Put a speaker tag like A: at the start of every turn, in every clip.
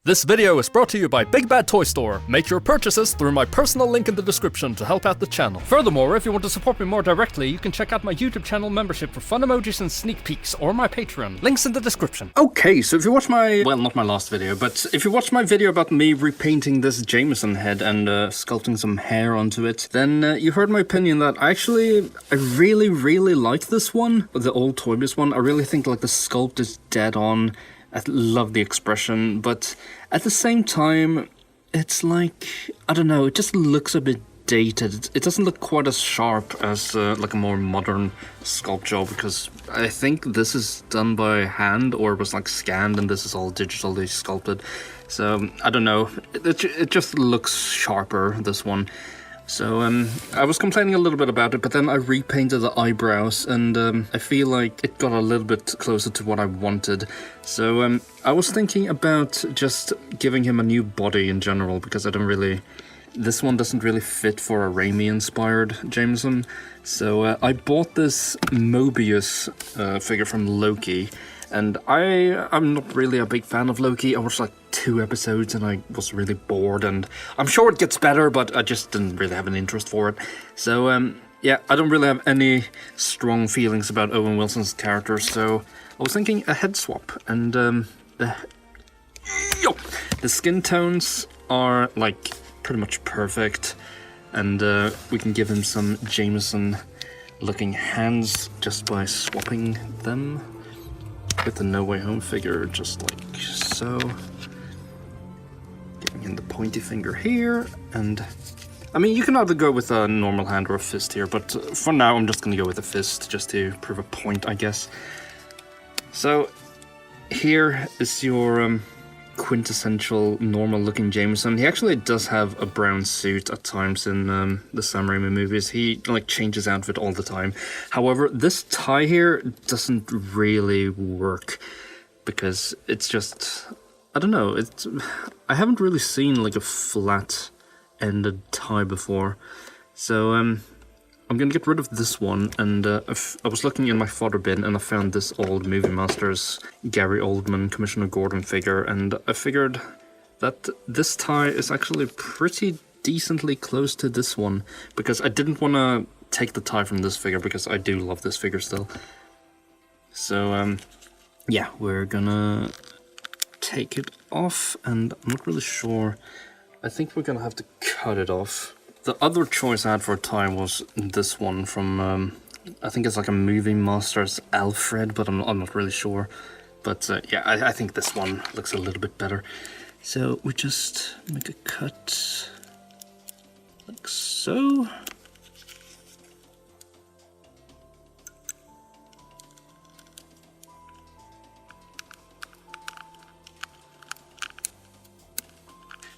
A: This video is brought to you by Big Bad Toy Store. Make your purchases through my personal link in the description to help out the channel. Furthermore, if you want to support me more directly, you can check out my YouTube channel membership for fun emojis and sneak peeks, or my Patreon. Links in the description. Okay, so if you watch my... well, not my last video, but if you watched my video about me repainting this Jameson head and sculpting some hair onto it, then you heard my opinion that I really like this one, the old Toy Biz one. I really think like the sculpt is dead on. I love the expression, but at the same time, it's like, I don't know, it just looks a bit dated. It doesn't look quite as sharp as like a more modern sculpt job, because I think this is done by hand or was like scanned and this is all digitally sculpted. So, I don't know, it just looks sharper, this one. So, I was complaining a little bit about it, but then I repainted the eyebrows, and I feel like it got a little bit closer to what I wanted. So, I was thinking about just giving him a new body in general, because I don't really... this one doesn't really fit for a Raimi-inspired Jameson. So, I bought this Mobius figure from Loki, and I'm not really a big fan of Loki. I watched like 2 episodes and I was really bored, and I'm sure it gets better, but I just didn't really have an interest for it. So, yeah, I don't really have any strong feelings about Owen Wilson's character, so I was thinking a head swap, and the skin tones are like pretty much perfect, and we can give him some Jameson looking hands just by swapping them with the No Way Home figure, just like so. Giving him the pointy finger here, and I mean, you can either go with a normal hand or a fist here, but for now I'm just gonna go with a fist just to prove a point, I guess. So here is your quintessential normal looking Jameson. He actually does have a brown suit at times in the Sam Raimi movies. He like changes outfit all the time. However, this tie here doesn't really work because it's just, I don't know, I haven't really seen like a flat ended tie before. So I'm gonna get rid of this one, and I was looking in my fodder bin and I found this old Movie Masters Gary Oldman Commissioner Gordon figure, and I figured that this tie is actually pretty decently close to this one, because I didn't want to take the tie from this figure because I do love this figure still. So yeah, we're gonna take it off, and I'm not really sure. I think we're gonna have to cut it off. The other choice I had for a tie was this one from, I think it's like a Movie Masters Alfred, but I'm not really sure. But yeah, I think this one looks a little bit better. So we just make a cut like so.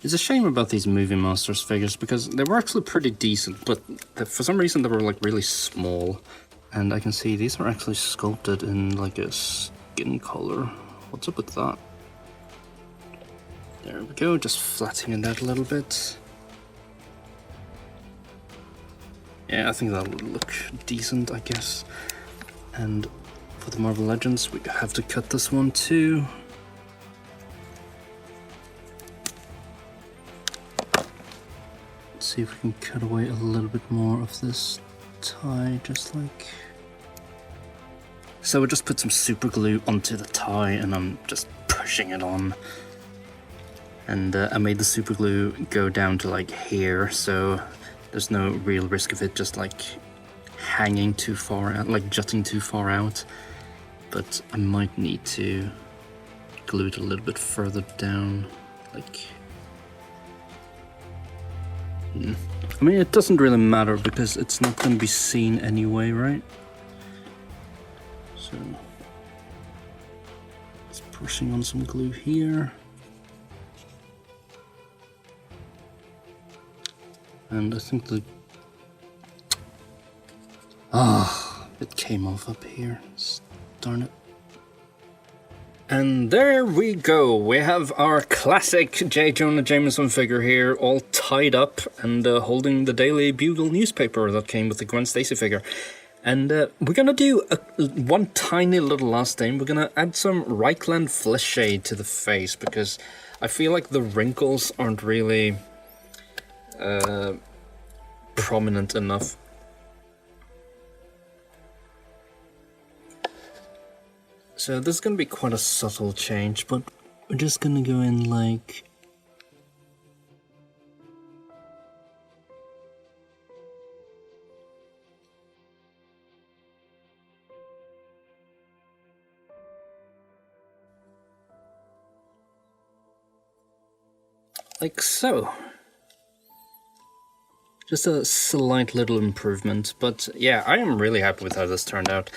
A: It's a shame about these Movie Masters figures, because they were actually pretty decent, but for some reason they were like really small. And I can see these are actually sculpted in like a skin color. What's up with that? There we go, just flattening that a little bit. Yeah, I think that'll look decent, I guess. And for the Marvel Legends, we have to cut this one too. See if we can cut away a little bit more of this tie, just like so. We just put some super glue onto the tie, and I'm just pushing it on, and I made the super glue go down to like here, so there's no real risk of it just like hanging too far out, like jutting too far out. But I might need to glue it a little bit further down, like. I mean, it doesn't really matter because it's not going to be seen anyway, right? So, just pushing on some glue here. And I think it came off up here. Darn it. And there we go, we have our classic J. Jonah Jameson figure here, all tied up and holding the Daily Bugle newspaper that came with the Gwen Stacy figure. And we're gonna do one tiny little last thing. We're gonna add some Reichland flesh shade to the face, because I feel like the wrinkles aren't really prominent enough. So this is gonna be quite a subtle change, but we're just gonna go in like... like so. Just a slight little improvement, but yeah, I am really happy with how this turned out.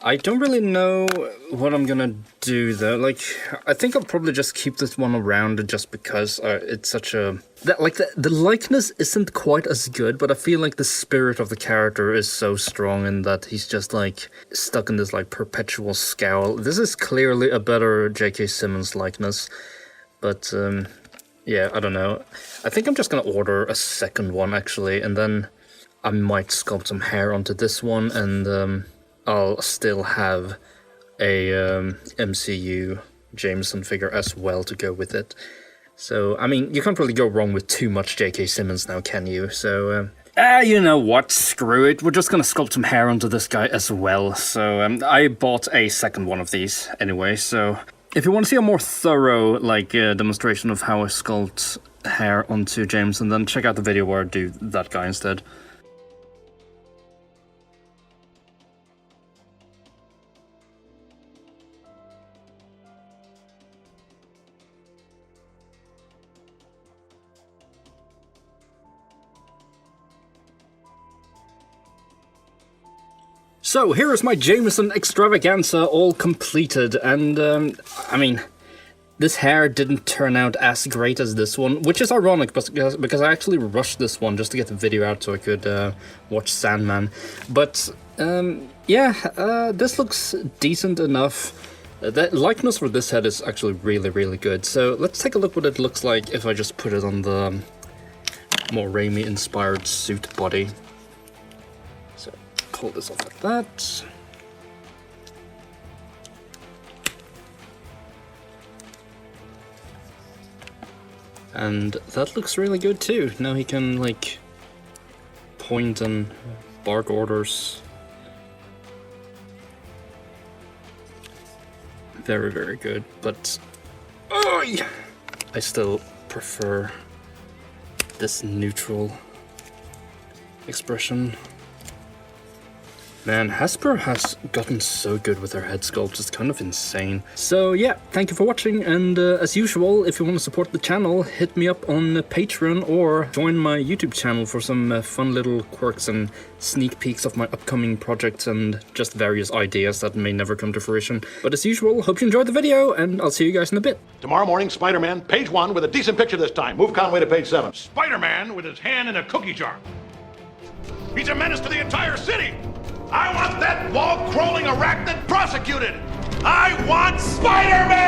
A: I don't really know what I'm gonna do though. Like, I think I'll probably just keep this one around just because it's such a... the likeness isn't quite as good, but I feel like the spirit of the character is so strong in that he's just like stuck in this like perpetual scowl. This is clearly a better J.K. Simmons likeness, but yeah, I don't know. I think I'm just gonna order a second one actually, and then I might sculpt some hair onto this one, and I'll still have a MCU Jameson figure as well to go with it. So, I mean, you can't really go wrong with too much J.K. Simmons now, can you? So, you know what? Screw it. We're just gonna sculpt some hair onto this guy as well. So, I bought a second one of these anyway, so... if you want to see a more thorough, like, demonstration of how I sculpt hair onto Jameson, then check out the video where I do that guy instead. So, here is my Jameson extravaganza all completed, and, I mean, this hair didn't turn out as great as this one, which is ironic, because I actually rushed this one just to get the video out so I could, watch Sandman. But, yeah, this looks decent enough. The likeness for this head is actually really, really good. So, let's take a look what it looks like if I just put it on the more Raimi-inspired suit body. Pull this off like that. And that looks really good too. Now he can like point and bark orders. Very, very good, but I still prefer this neutral expression. Man, Hasbro has gotten so good with their head sculpts, it's kind of insane. So yeah, thank you for watching, and as usual, if you want to support the channel, hit me up on Patreon or join my YouTube channel for some fun little quirks and sneak peeks of my upcoming projects and just various ideas that may never come to fruition. But as usual, hope you enjoyed the video, and I'll see you guys in a bit.
B: Tomorrow morning, Spider-Man, page 1 with a decent picture this time. Move Conway to page 7. Spider-Man with his hand in a cookie jar. He's a menace to the entire city! I want that wall-crawling arachnid prosecuted! I want Spider-Man!